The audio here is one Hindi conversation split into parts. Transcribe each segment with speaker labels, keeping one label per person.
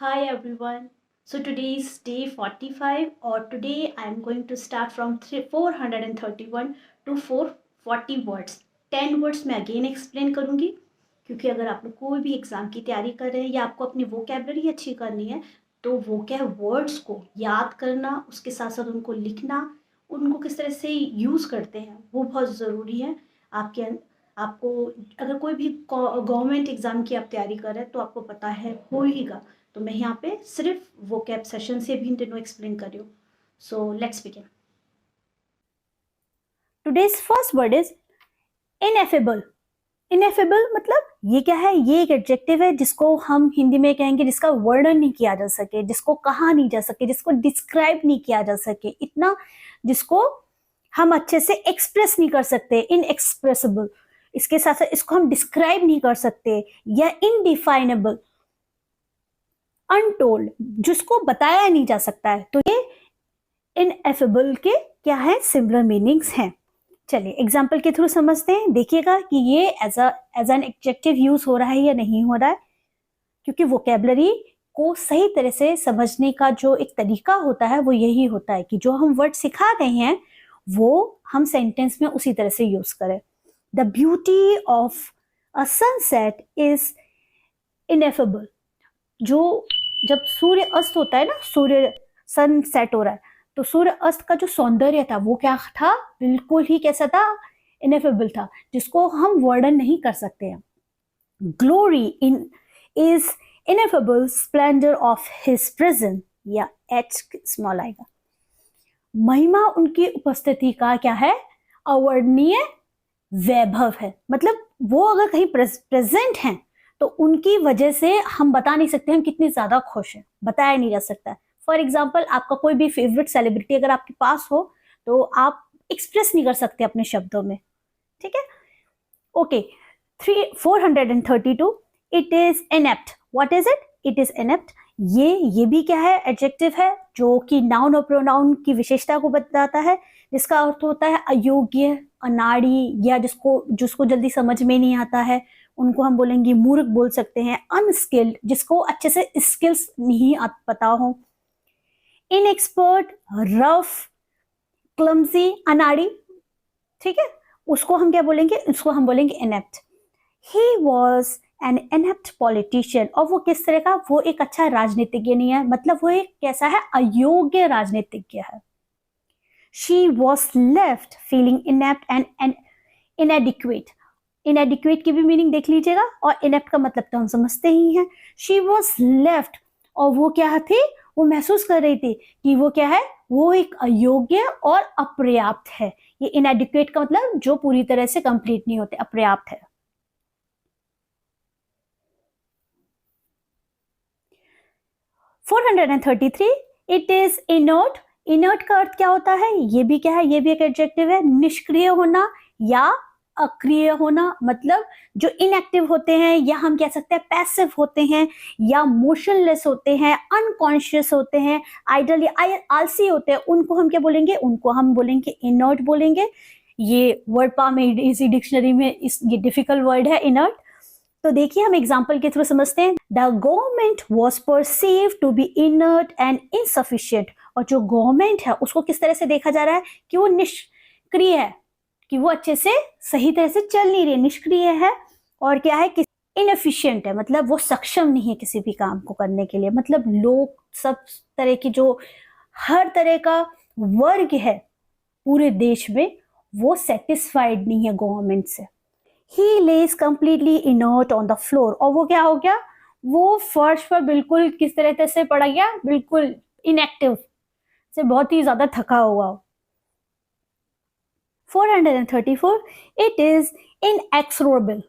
Speaker 1: Hi everyone. So today is day 45 or today I am going to start from 431 to 440 words. 10 words मैं अगेन एक्सप्लेन करूँगी क्योंकि अगर आप लोग कोई भी एग्ज़ाम की तैयारी कर रहे हैं या आपको अपनी वोकेबलरी अच्छी करनी है तो वर्ड्स को याद करना, उसके साथ साथ उनको लिखना, उनको किस तरह से यूज़ करते हैं वो बहुत ज़रूरी है। आपके आपको अगर कोई भी गवर्नमेंट एग्ज़ाम की आप तैयारी कर रहे हैं तो आपको पता है होएगा। तो मैं यहाँ पे सिर्फ वो कैब सेशन से भी इन तीनों एक्सप्लेन कर रही हूँ। So let's begin.
Speaker 2: Today's first word is ineffable. Ineffable मतलब ये क्या है? ये एक एडजेक्टिव है जिसको हम हिंदी में कहेंगे जिसका वर्णन नहीं किया जा सके, जिसको कहा नहीं जा सके, जिसको डिस्क्राइब नहीं किया जा सके, इतना जिसको हम अच्छे से एक्सप्रेस नहीं कर सकते, इनएक्सप्रेसिबल। इसके साथ साथ इसको हम डिस्क्राइब नहीं कर सकते, या इनडिफाइनेबल, अनटोल्ड, जिसको बताया नहीं जा सकता है। तो ये इनएफेबल के क्या है? सिमिलर मीनिंग्स हैं। चलिए एग्जाम्पल के थ्रू समझते हैं। देखिएगा कि ये एज एन एडजेक्टिव यूज हो रहा है या नहीं हो रहा है, क्योंकि वोकेबलरी को सही तरह से समझने का जो एक तरीका होता है वो यही होता है कि जो हम वर्ड सिखा रहे हैं वो हम सेंटेंस में उसी तरह से यूज करें। The beauty of a sunset is ineffable. जो जब सूर्य अस्त होता है ना, सूर्य सनसेट हो रहा है, तो सूर्य अस्त का जो सौंदर्य था वो क्या था? बिल्कुल ही कैसा था? इनएफेबल था, जिसको हम वर्णन नहीं कर सकते हैं। Glory in is ineffable splendour of his presence, या एच स्मॉल आएगा। महिमा उनकी उपस्थिति का क्या है? अवर्णनीय वैभव है। मतलब वो अगर कहीं प्रेजेंट हैं तो उनकी वजह से हम बता नहीं सकते हम कितने ज्यादा खुश हैं, बताया नहीं जा सकता। फॉर एग्जाम्पल, आपका कोई भी फेवरेट सेलिब्रिटी अगर आपके पास हो तो आप एक्सप्रेस नहीं कर सकते अपने शब्दों में, ठीक है? Okay, 432 it is inept. What is it? It is inept. ये भी क्या है? एडजेक्टिव है जो कि नाउन और प्रोनाउन की विशेषता को बताता है, जिसका अर्थ होता है अयोग्य, अनाड़ी, या जिसको जल्दी समझ में नहीं आता है उनको हम बोलेंगे मूर्ख बोल सकते हैं। अनस्किल्ड, जिसको अच्छे से स्किल्स नहीं पता हो। इनएक्सपर्ट, रफ, क्लमजी, अनाड़ी, ठीक है? उसको हम क्या बोलेंगे? उसको हम बोलेंगे inept. He was an inept politician. और वो किस तरह का? वो एक अच्छा राजनीतिज्ञ नहीं है, मतलब वो एक कैसा है? अयोग्य राजनीतिज्ञ है। She was left feeling inept and इनएडिक्वेट। इनएडिक्वेट की भी मीनिंग देख लीजिएगा, और इनेप्ट का मतलब तो हम समझते ही हैं। शी वॉज लेफ्ट, और वो क्या थी? वो महसूस कर रही थी कि वो क्या है? वो एक अयोग्य और अपर्याप्त है। ये इनएडिक्वेट का मतलब जो पूरी तरह से कंप्लीट नहीं होते, अपर्याप्त है। 433 इट इज इनर्ट। इनर्ट का अर्थ क्या होता है? ये भी क्या है? ये भी एक एडजेक्टिव है। निष्क्रिय होना या अक्रिय होना, मतलब जो इनएक्टिव होते हैं, या हम कह सकते हैं पैसिव होते हैं, या मोशनलेस होते हैं, अनकॉन्शियस होते हैं, आइडल या आलसी होते हैं, उनको हम क्या बोलेंगे? उनको हम बोलेंगे इनर्ट बोलेंगे। ये वर्ड पाम में, इजी डिक्शनरी में ये डिफिकल्ट वर्ड है इनर्ट। तो देखिए हम एग्जाम्पल के थ्रू समझते हैं। The government was perceive to be inert and insufficient. और जो गवर्नमेंट है उसको किस तरह से देखा जा रहा है? कि वो निष्क्रिय है, कि वो अच्छे से सही तरह से चल नहीं रही, निष्क्रिय है। और क्या है? कि इनएफिशिएंट है, मतलब वो सक्षम नहीं है किसी भी काम को करने के लिए। मतलब लोग सब तरह की, जो हर तरह का वर्ग है पूरे देश में, वो सेटिस्फाइड नहीं है गवर्नमेंट से। He lays completely inert on the floor। और वो क्या हो गया? वो फर्श पर बिल्कुल किस तरह से पड़ा गया? बिल्कुल इनएक्टिव से, बहुत ही ज्यादा थका हुआ। 434 it is inexorable।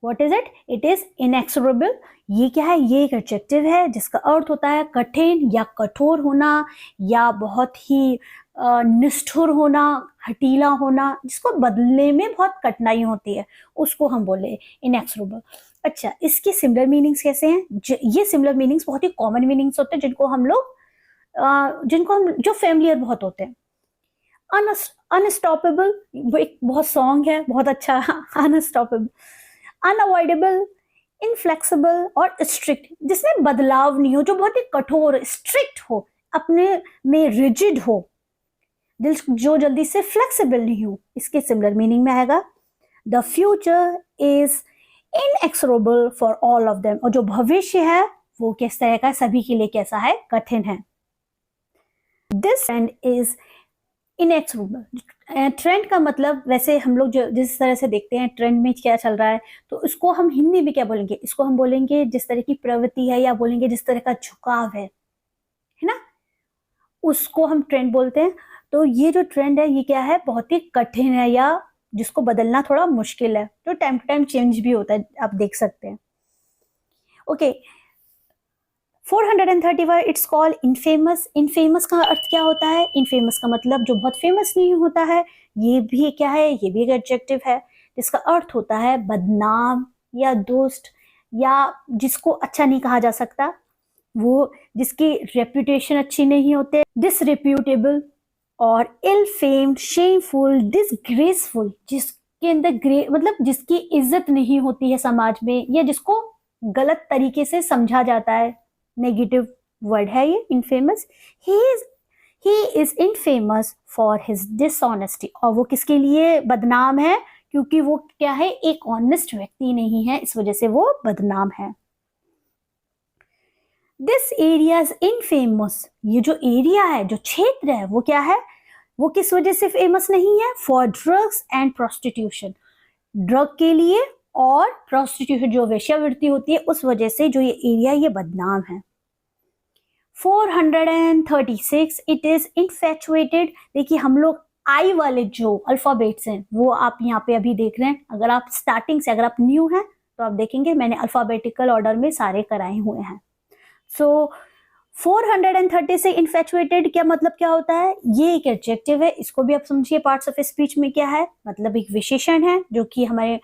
Speaker 2: What is it? It is inexorable। ये क्या है? ये एक एडजेक्टिव है जिसका अर्थ होता है कठिन या कठोर होना, या बहुत ही निष्ठुर होना, हटीला होना, जिसको बदलने में बहुत कठिनाई होती है, उसको हम बोले इनएक्सरेबल। अच्छा, इसके सिमिलर मीनिंग्स कैसे हैं? ये सिमिलर मीनिंग्स बहुत ही कॉमन मीनिंग्स होते हैं जिनको हम जो फेमिलियर बहुत होते हैं। अनस्टॉपेबल, वो एक बहुत सॉन्ग है, बहुत अच्छा। अनस्टॉपेबल, अनअवॉइडेबल, इनफ्लेक्सिबल और स्ट्रिक्ट, जिसमें बदलाव नहीं हो, जो बहुत ही कठोर स्ट्रिक्ट हो, अपने में रिजिड हो, दिल जो जल्दी से फ्लेक्सिबल नहीं हो, इसके सिमिलर मीनिंग में आएगा the future is inexorable for all of them, और जो भविष्य है वो किस तरह का सभी के लिए कैसा है, कठिन है। दिस ट्रेंड इज इनएक्सोरेबल, ट्रेंड का मतलब वैसे हम लोग जो जिस तरह से देखते हैं ट्रेंड में क्या चल रहा है, तो इसको हम हिंदी में क्या बोलेंगे, इसको हम बोलेंगे जिस तरह की प्रवृत्ति है, या बोलेंगे जिस तरह का झुकाव है ना, उसको हम ट्रेंड बोलते हैं। तो ये जो ट्रेंड है ये क्या है, बहुत ही कठिन है, या जिसको बदलना थोड़ा मुश्किल है, जो टाइम टू टाइम चेंज भी होता है, आप देख सकते हैं। Okay, 435 it's called infamous. Infamous का अर्थ क्या होता है, इनफेमस का मतलब जो बहुत फेमस नहीं होता है, ये भी क्या है, ये भी एक एडजेक्टिव है जिसका अर्थ होता है बदनाम या दुष्ट, या जिसको अच्छा नहीं कहा जा सकता, वो जिसकी रेपुटेशन अच्छी नहीं होते, डिसरेप्यूटेबल और इल फेम्ड, शेमफुल, डिसग्रेसफुल, जिसके अंदर मतलब जिसकी इज्जत नहीं होती है समाज में, या जिसको गलत तरीके से समझा जाता है, नेगेटिव वर्ड है ये infamous. He is infamous for his dishonesty, और वो किसके लिए बदनाम है, क्योंकि वो क्या है, एक ऑनेस्ट व्यक्ति नहीं है, इस वजह से वो बदनाम है। दिस एरिया इज इनफेमस, ये जो एरिया है, जो क्षेत्र है, वो क्या है, वो किस वजह से फेमस नहीं है, for drugs and prostitution, drug के लिए और प्रोस्टिट्यूशन जो वेश्यावृत्ति होती है उस वजह से जो ये एरिया ये बदनाम है। 436 इट इज इनफैचुएटेड। देखिए हम लोग आई वाले जो अल्फाबेट्स हैं वो आप यहाँ पे अभी देख रहे हैं, अगर आप स्टार्टिंग से, अगर आप न्यू हैं तो आप देखेंगे मैंने अल्फाबेटिकल ऑर्डर में सारे कराए हुए हैं। सो 430 से इन्फैचुएटेड क्या मतलब क्या होता है, ये एक एडजेक्टिव है, इसको भी आप समझिए पार्ट्स ऑफ स्पीच में क्या है, मतलब एक विशेषण है जो कि हमारे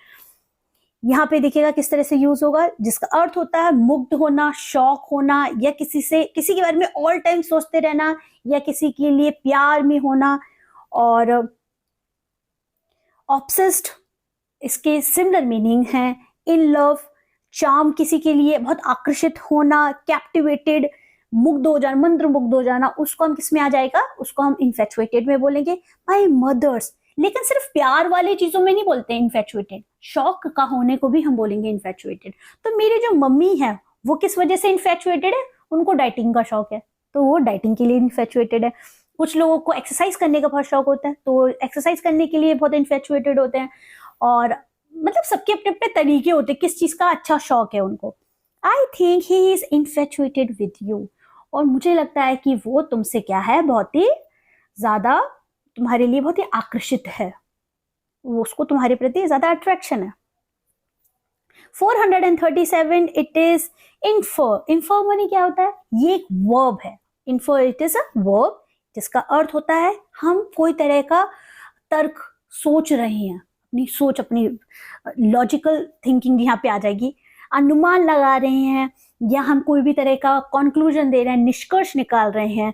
Speaker 2: यहाँ पे देखिएगा किस तरह से यूज होगा, जिसका अर्थ होता है मुग्ध होना, शौक होना, या किसी के बारे में ऑल टाइम सोचते रहना, या किसी के लिए प्यार में होना। और ऑब्सेस्ड, इसके सिमिलर मीनिंग है इन लव, चार्म, किसी के लिए बहुत आकर्षित होना, कैप्टिवेटेड, मुग्ध हो जाना, मंत्रमुग्ध हो जाना, उसको हम किस में आ जाएगा, उसको हम इन्फैचुएटेड में बोलेंगे। माय मदर्स, लेकिन सिर्फ प्यार वाले चीजों में नहीं बोलते इन्फैचुएटेड, शौक का होने को भी हम बोलेंगे इन्फैचुएटेड। तो मेरी जो मम्मी है वो किस वजह से इन्फैचुएटेड है, उनको डाइटिंग का शौक है तो वो डाइटिंग के लिए इन्फैचुएटेड है। कुछ लोगों को एक्सरसाइज करने का बहुत शौक होता है तो वो एक्सरसाइज करने के लिए बहुत इन्फैचुएटेड होते हैं। और मतलब सबके अपने अपने तरीके होते हैं किस चीज का अच्छा शौक है उनको। I think he is infatuated with you, और मुझे लगता है कि वो तुमसे क्या है, बहुत ही ज्यादा तुम्हारे लिए बहुत ही आकर्षित है, वो उसको तुम्हारे प्रति ज्यादा अट्रैक्शन है। 437 इट इज इन्फर। इन्फर माने क्या होता है, ये एक वर्ब है। Infer it is a verb जिसका अर्थ होता है हम कोई तरह का तर्क सोच रहे हैं, अपनी सोच, अपनी लॉजिकल थिंकिंग यहाँ पे आ जाएगी, अनुमान लगा रहे हैं, या हम कोई भी तरह का कंक्लूजन दे रहे हैं, निष्कर्ष निकाल रहे हैं।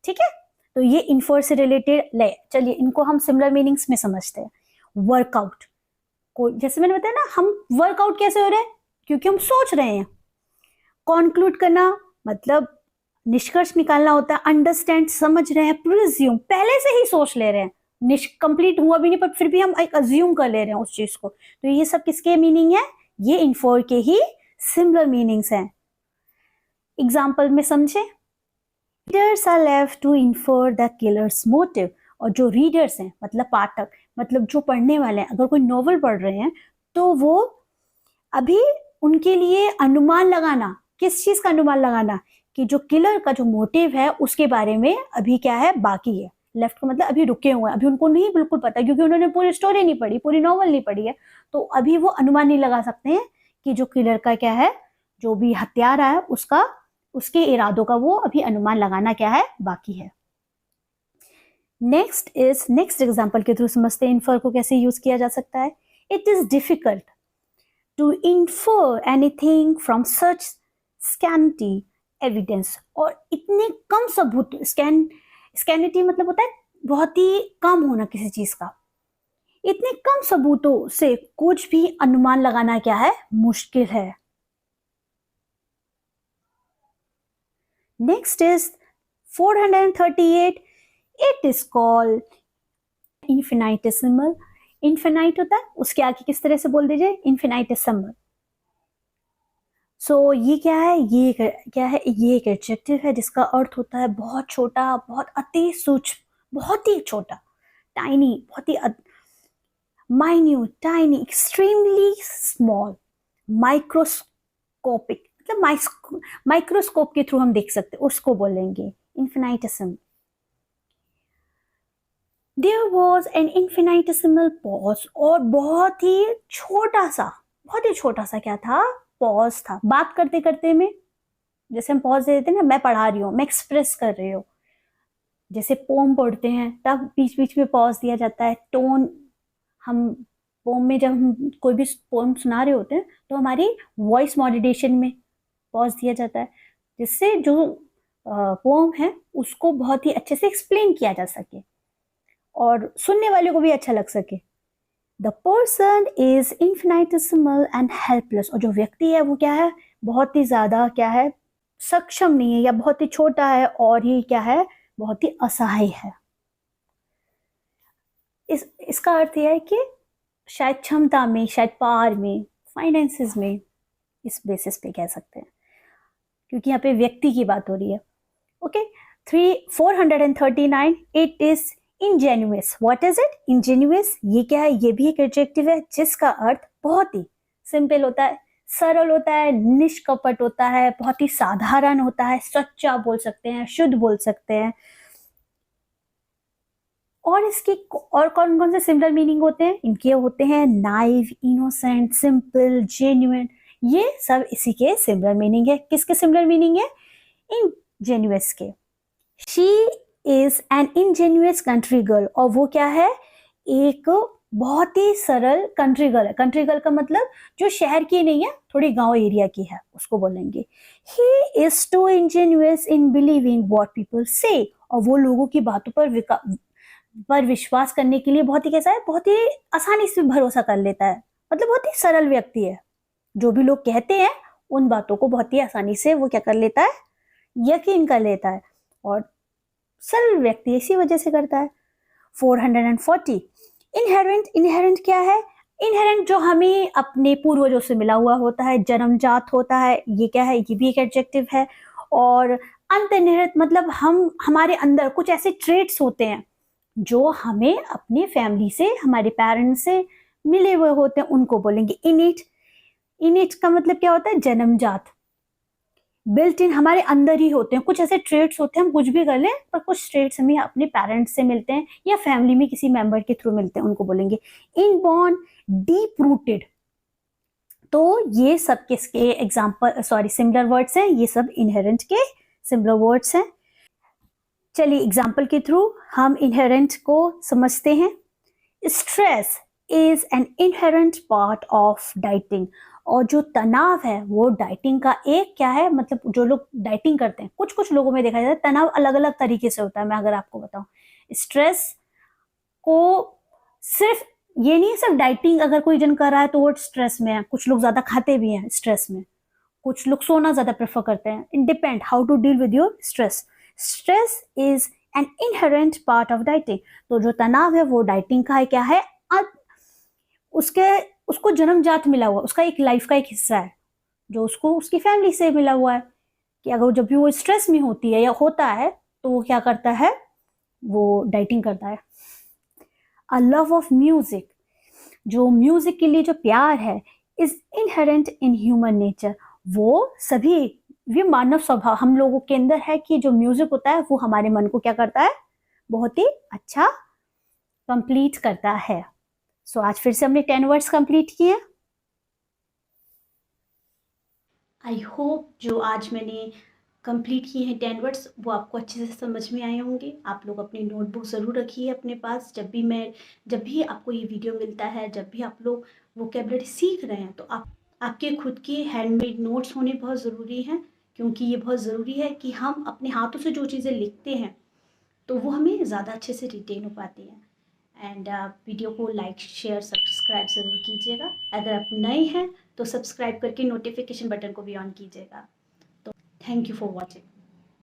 Speaker 2: ठीक है, तो ये इन्फर से रिलेटेड ले, चलिए इनको हम सिमिलर मीनिंग्स में समझते हैं। वर्कआउट को, जैसे मैंने बताया ना, हम वर्कआउट कैसे हो रहे हैं, क्योंकि हम सोच रहे हैं। कॉन्क्लूड करना मतलब निष्कर्ष निकालना होता है। अंडरस्टैंड, समझ रहे हैं। प्रिज्यूम, पहले से ही सोच ले रहे हैं, कंप्लीट हुआ भी नहीं पर फिर भी हम एक अज्यूम कर ले रहे हैं उस चीज को। तो ये सब किसके मीनिंग है, ये इन्फर के ही सिमिलर मीनिंग्स हैं। एग्जाम्पल में समझे, readers are left to infer the killer's motive, और जो रीडर्स हैं मतलब पाठक, मतलब जो पढ़ने वाले हैं, अगर कोई नॉवल पढ़ रहे हैं तो वो अभी उनके लिए अनुमान लगाना, किस चीज का अनुमान लगाना, कि जो किलर का जो मोटिव है उसके बारे में अभी क्या है, बाकी है। लेफ्ट का मतलब अभी रुके हुए हैं, अभी उनको नहीं बिल्कुल पता, क्योंकि उन्होंने पूरी स्टोरी नहीं पढ़ी, पूरी नॉवल नहीं पढ़ी है, तो अभी वो अनुमान नहीं लगा सकते हैं कि जो किलर का क्या है, जो भी हत्यारा है उसका, उसके इरादों का वो अभी अनुमान लगाना क्या है, बाकी है। नेक्स्ट एग्जाम्पल के थ्रू समझते हैं इन्फर को कैसे यूज किया जा सकता है। It is difficult to infer anything from such scanty evidence, और इतने कम सबूत, स्कैनिटी मतलब होता है बहुत ही कम होना किसी चीज का, इतने कम सबूतों से कुछ भी अनुमान लगाना क्या है, मुश्किल है। Next is 438. It is called infinitesimal. Infinite होता है, उसके आगे किस तरह से बोल दीजिए, इन्फिनाइटेसिमल. सो ये क्या है, ये क्या है, ये एक एडजेक्टिव है जिसका अर्थ होता है बहुत छोटा, बहुत अति सूक्ष्म, बहुत ही छोटा, टाइनी, बहुत ही minute, tiny, extremely small, microscopic, मतलब माइक्रोस्कोप के थ्रू हम देख सकते, उसको बोलेंगे इन्फिनाइटेसिमल. There was an infinitesimal pause, और बहुत ही छोटा सा क्या था, पॉज था. बात करते करते में जैसे हम पॉज दे देते हैं ना, मैं पढ़ा रही हूँ, मैं एक्सप्रेस कर रही हूँ, जैसे पोम पढ़ते हैं तब बीच बीच में पॉज दिया जाता है. टोन, हम पोम में जब हम कोई भी पोम सुना रहे होते हैं तो हमारी वॉइस मॉड्यूलेशन में पॉज दिया जाता है, जिससे जो पोम है उसको बहुत ही अच्छे से एक्सप्लेन किया जा सके और सुनने वाले को भी अच्छा लग सके. The person is infinitesimal and helpless, और जो व्यक्ति है वो क्या है, बहुत ही ज्यादा क्या है, सक्षम नहीं है, या बहुत ही छोटा है और ही क्या है, बहुत ही असहाय है. इसका अर्थ यह है कि शायद क्षमता में, शायद पावर में, फाइनेंसेस में, इस बेसिस पे कह सकते हैं, क्योंकि यहाँ पे व्यक्ति की बात हो रही है. Okay, 439. It is ingenuous. What is it, ingenuous. ये क्या है, ये भी एक एडजेक्टिव है जिसका अर्थ बहुत ही सिंपल होता है, सरल होता है, निष्कपट होता है, बहुत ही साधारण होता है, सच्चा बोल सकते हैं, शुद्ध बोल सकते हैं. और इसके और कौन कौन से सिमिलर मीनिंग होते हैं, इनके होते हैं नाइव, इनोसेंट, सिंपल, जेन्युइन. ये सब इसी के सिमिलर मीनिंग है. किसके सिमिलर मीनिंग है, इंजेन्युअस के. She is an ingenuous country girl, और वो क्या है, एक बहुत ही सरल कंट्री गर्ल है. कंट्री गर्ल का मतलब जो शहर की नहीं है, थोड़ी गांव एरिया की है, उसको बोलेंगे. He is too ingenuous in believing what people say, और वो लोगों की बातों पर विश्वास करने के लिए बहुत ही कैसा है, बहुत ही आसानी से भरोसा कर लेता है. मतलब बहुत ही सरल व्यक्ति है, जो भी लोग कहते हैं उन बातों को बहुत ही आसानी से वो क्या कर लेता है, यकीन कर लेता है, और सरल व्यक्ति इसी वजह से करता है. 440. इनहेरेंट. इनहेरेंट क्या है, इनहेरेंट जो हमें अपने पूर्वजों से मिला हुआ होता है, जन्मजात होता है. ये क्या है, ये भी एक एडजेक्टिव है. और अंतर्निहित मतलब हमारे अंदर कुछ ऐसे ट्रेट्स होते हैं जो हमें अपने फैमिली से, हमारे पेरेंट्स से मिले हुए होते हैं, उनको बोलेंगे इनिट. इनिट का मतलब क्या होता है, जन्मजात, बिल्ट इन, हमारे अंदर ही होते हैं. कुछ ऐसे ट्रेट्स होते हैं, हम कुछ भी कर लें पर कुछ ट्रेट्स हमें अपने पेरेंट्स से मिलते हैं या फैमिली में किसी मेंबर के थ्रू मिलते हैं, उनको बोलेंगे इनबॉर्न, डीप रूटेड. तो ये सब किसके एग्जाम्पल, सॉरी सिमिलर वर्ड्स हैं, ये सब इनहेरेंट के सिमिलर वर्ड्स हैं. चलिए एग्जाम्पल के थ्रू हम इनहेरेंट को समझते हैं. Stress is an inherent part of dieting, और जो तनाव है वो डाइटिंग का एक क्या है, मतलब जो लोग डाइटिंग करते हैं, कुछ कुछ लोगों में देखा जाता है तनाव अलग अलग तरीके से होता है. मैं अगर आपको बताऊं, स्ट्रेस को सिर्फ ये नहीं है, सिर्फ डाइटिंग अगर कोई जन कर रहा है तो वो स्ट्रेस में है. कुछ लोग ज्यादा खाते भी हैं स्ट्रेस में, कुछ लोग सोना ज्यादा प्रेफर करते हैं. It depend how to deal with your stress. Stress is an inherent part of dieting. तो जो तनाव है वो डाइटिंग का है, क्या है, उसको जन्मजात मिला हुआ, उसका एक लाइफ का एक हिस्सा है जो उसको उसकी फैमिली से मिला हुआ है. कि अगर जब भी वो स्ट्रेस में होती है या होता है तो वो क्या करता है, वो डाइटिंग करता है. अ लव ऑफ म्यूजिक, जो म्यूजिक के लिए जो प्यार है, is inherent in human nature. वो सभी, ये मानव स्वभाव हम लोगों के अंदर है कि जो म्यूजिक होता है वो हमारे मन को क्या करता है, बहुत ही अच्छा कंप्लीट करता है. सो आज फिर से हमने 10 वर्ड्स कंप्लीट किए.
Speaker 1: आई होप जो आज मैंने कंप्लीट किए हैं 10 वर्ड्स वो आपको अच्छे से समझ में आए होंगे. आप लोग अपनी नोटबुक ज़रूर रखिए अपने पास. जब भी आपको ये वीडियो मिलता है, जब भी आप लोग वोकेबलरी सीख रहे हैं, तो आपके खुद के हैंडमेड नोट्स होने बहुत ज़रूरी हैं, क्योंकि ये बहुत ज़रूरी है कि हम अपने हाथों से जो चीज़ें लिखते हैं तो वो हमें ज़्यादा अच्छे से रिटेन हो पाती हैं. एंड वीडियो को लाइक, शेयर, सब्सक्राइब ज़रूर कीजिएगा. अगर आप नए हैं तो सब्सक्राइब करके नोटिफिकेशन बटन को भी ऑन कीजिएगा. तो थैंक यू फॉर वॉचिंग.